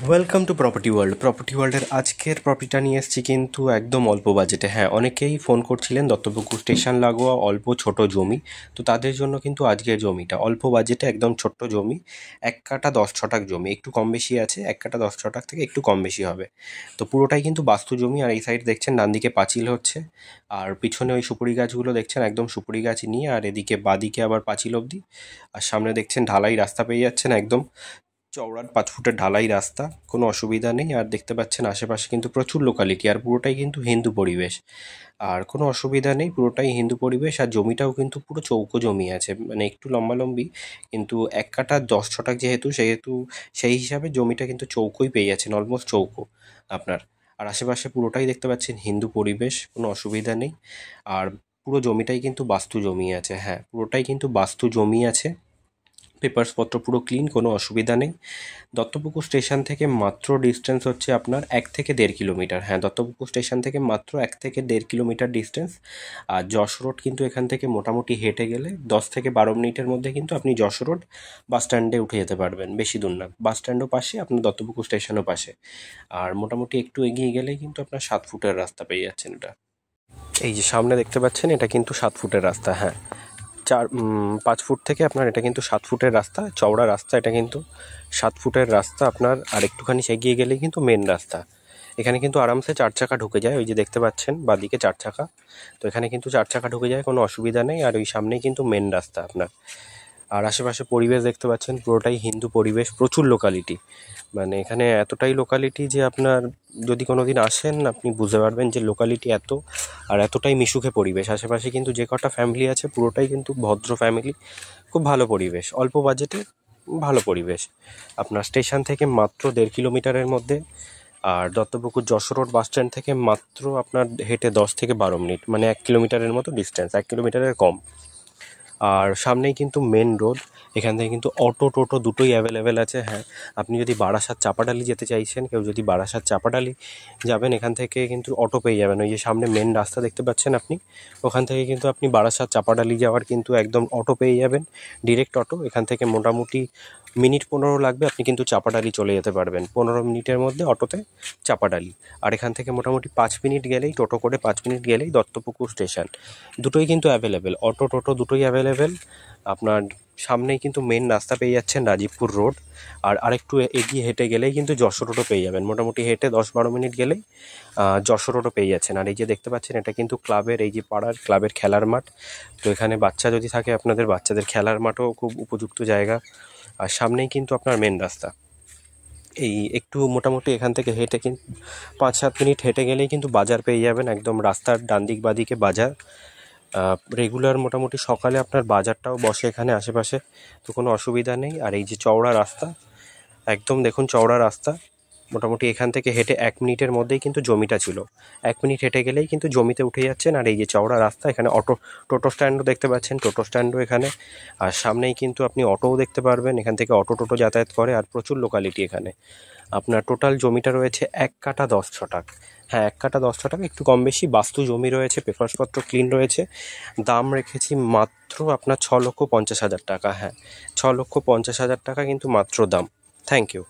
Welcome to property ওয়ার্ল্ডের আজকের প্রপার্টিটা নিয়ে এসেছি কিন্তু একদম অল্প বাজেটে। হ্যাঁ, অনেকেই ফোন করছিলেন দত্তপুকুর স্টেশন লাগোয়া অল্প ছোট জমি, তো তাদের জন্য কিন্তু আজকের জমিটা অল্প বাজেটে একদম ছোট্ট জমি, 1 কাঠা 10 ছটাক জমি, একটু কম বেশি আছে, 1 কাঠা 10 ছটাক থেকে একটু কম বেশি হবে। তো পুরোটাই কিন্তু বাস্তু জমি। আর এই সাইড দেখছেন ডান দিকে পাঁচিল হচ্ছে, আর পিছনে ওই সুপুরি গাছগুলো দেখছেন একদম সুপুরি গাছ নিয়ে, আর এদিকে বাদিকে আবার পাঁচিল অবধি, আর সামনে দেখছেন ঢালাই রাস্তা পেয়ে যাচ্ছেন, একদম চওড়া 5 ফুটের ঢালাই রাস্তা, কোনো অসুবিধা নেই। আর দেখতে পাচ্ছেন আশেপাশে কিন্তু প্রচুর লোকালিটি, আর পুরোটাই কিন্তু হিন্দু পরিবেশ, আর কোনো অসুবিধা নেই, পুরোটাই হিন্দু পরিবেশ। আর জমিটাও কিন্তু পুরো চৌকো জমি আছে, মানে একটু লম্বালম্বি, কিন্তু 1 কাঠা 10 ছটাক সেহেতু সেই হিসাবে জমিটা কিন্তু চৌকোই পেয়ে যাচ্ছেন, অলমোস্ট চৌকো আপনার। আর আশেপাশে পুরোটাই দেখতে পাচ্ছেন হিন্দু পরিবেশ, কোনো অসুবিধা নেই। আর পুরো জমিটাই কিন্তু বাস্তু জমি আছে। হ্যাঁ, পুরোটাই কিন্তু বাস্তু জমি আছে, পেপারসপত্র পুরো ক্লিন, কোনো অসুবিধা নেই। দত্তপুকুর স্টেশন থেকে মাত্র ডিস্টেন্স হচ্ছে আপনার 1 থেকে 1.5 কিলোমিটার। হ্যাঁ, দত্তপুকুর স্টেশন থেকে মাত্র 1 থেকে 1.5 কিলোমিটার ডিস্টেন্স। আর যশ রোড কিন্তু এখান থেকে মোটামুটি হেঁটে গেলে 10 থেকে 12 মিনিটের মধ্যে কিন্তু আপনি যশ রোড বাস স্ট্যান্ডে উঠে যেতে পারবেন, বেশি দূর না। বাস স্ট্যান্ডও পাশে, আপনার দত্তপুকুর স্টেশনও পাশে। আর মোটামুটি একটু এগিয়ে গেলেই কিন্তু আপনার 7 ফুটের রাস্তা পেয়ে যাচ্ছেন। এটা এই যে সামনে দেখতে পাচ্ছেন, এটা কিন্তু 7 ফুটের রাস্তা। হ্যাঁ, 5 ফুট থেকে আপনার এটা কিন্তু 7 ফুটের রাস্তা, চওড়া রাস্তা, এটা কিন্তু 7 ফুটের রাস্তা আপনার। আর একটুখানি এগিয়ে গেলেই কিন্তু মেন রাস্তা। এখানে কিন্তু আরামসে 4 চাকা ঢুকে যায়, ওই যে দেখতে পাচ্ছেন বাদিকে 4 চাকা, তো এখানে কিন্তু 4 চাকা ঢুকে যায়, কোনো অসুবিধা নেই। আর ওই সামনেই কিন্তু মেন রাস্তা আপনার। আর আশেপাশে পরিবেশ দেখতে পাচ্ছেন পুরোটাই হিন্দু পরিবেশ, প্রচুর লোকালিটি, মানে এখানে এতটাই লোকালিটি যে আপনার যদি কোনো দিন আসেন আপনি বুঝতে পারবেন যে লোকালিটি এত, আর এতটাই মিশুকে পরিবেশ। আশেপাশে কিন্তু যে কটা ফ্যামিলি আছে পুরোটাই কিন্তু ভদ্র ফ্যামিলি, খুব ভালো পরিবেশ, অল্প বাজেটে ভালো পরিবেশ। আপনার স্টেশন থেকে মাত্র 1.5 কিলোমিটারের মধ্যে। আর Duttapukur Jessore road bus stand থেকে মাত্র আপনার হেঁটে 10 থেকে 12 মিনিট, মানে 1 কিলোমিটারের মতো ডিস্টেন্স, 1 কিলোমিটারের কম। আর সামনেই কিন্তু মেন রোড, এখান থেকে কিন্তু অটো টোটো দুটোই অ্যাভেলেবেল আছে। হ্যাঁ, আপনি যদি বারাসাত চাপাডালি যেতে চাইছেন, কেউ যদি বারাসাত চাপাডালি যাবেন, এখান থেকে কিন্তু অটো পেয়ে যাবেন। ওই যে সামনে মেন রাস্তা দেখতে পাচ্ছেন আপনি, ওখান থেকে কিন্তু আপনি বারাসাত চাপাডালি যাওয়ার কিন্তু একদম অটো পেয়ে যাবেন, ডিরেক্ট অটো। এখান থেকে মোটামুটি মিনিট 15 লাগবে, আপনি কিন্তু চাপাডালি চলে যেতে পারবেন 15 মিনিটের মধ্যে অটোতে চাপাডালি। আর এখান থেকে মোটামুটি 5 মিনিট গেলেই, টোটো করে 5 মিনিট গেলেই দত্তপুকুর স্টেশন। দুটোই কিন্তু অ্যাভেলেবেল, অটো টোটো দুটোই অ্যাভেলেবেল আপনার। সামনেই কিন্তু মেন রাস্তা পেয়ে যাচ্ছেন, রাজীবপুর রোড। আর আরেকটু এগিয়ে হেঁটে গেলেই কিন্তু যশোর রোডও পেয়ে যাবেন, মোটামুটি হেঁটে 10-12 মিনিট গেলেই যশোর রোডও পেয়ে যাচ্ছেন। আর এই যে দেখতে পাচ্ছেন, এটা কিন্তু ক্লাবের, এই যে পাড়ার ক্লাবের খেলার মাঠ, তো এখানে বাচ্চা যদি থাকে আপনাদের বাচ্চাদের খেলার মাঠও খুব উপযুক্ত জায়গা। আর সামনেই কিন্তু আপনার মেন রাস্তা। এই একটু মোটামুটি এখান থেকে হেঁটে কিন্তু 5-7 মিনিট হেঁটে গেলেই কিন্তু বাজার পেয়ে যাবেন, একদম রাস্তার ডান দিক বাদিকে বাজার। রেগুলার মোটামুটি সকালে আপনার বাজারটাও বসে এখানে আশেপাশে, তো কোনো অসুবিধা নেই। আর এই যে চওড়া রাস্তা, একদম দেখুন চওড়া রাস্তা, মোটামুটি এখান থেকে হেঁটে 1 মিনিটের মধ্যেই কিন্তু জমিটা ছিল, 1 মিনিট হেঁটে গেলেই কিন্তু জমিতে উঠে যাচ্ছেন। আর এই যে চওড়া রাস্তা, এখানে টোটো স্ট্যান্ডও দেখতে পাচ্ছেন, টোটো স্ট্যান্ডও এখানে। আর সামনেই কিন্তু আপনি অটোও দেখতে পারবেন, এখান থেকে অটো টোটো যাতায়াত করে। আর প্রচুর লোকালিটি এখানে। আপনার টোটাল জমিটা রয়েছে 1 কাঠা 10 ছটাক। হ্যাঁ, 1 কাঠা 10 ছটাক, একটু কম বেশি বাস্তু জমি রয়েছে, পেপারসপত্র ক্লিন রয়েছে। দাম রেখেছি মাত্র আপনার 6,50,000 টাকা। হ্যাঁ, 6,50,000 টাকা কিন্তু মাত্র দাম। Thank you.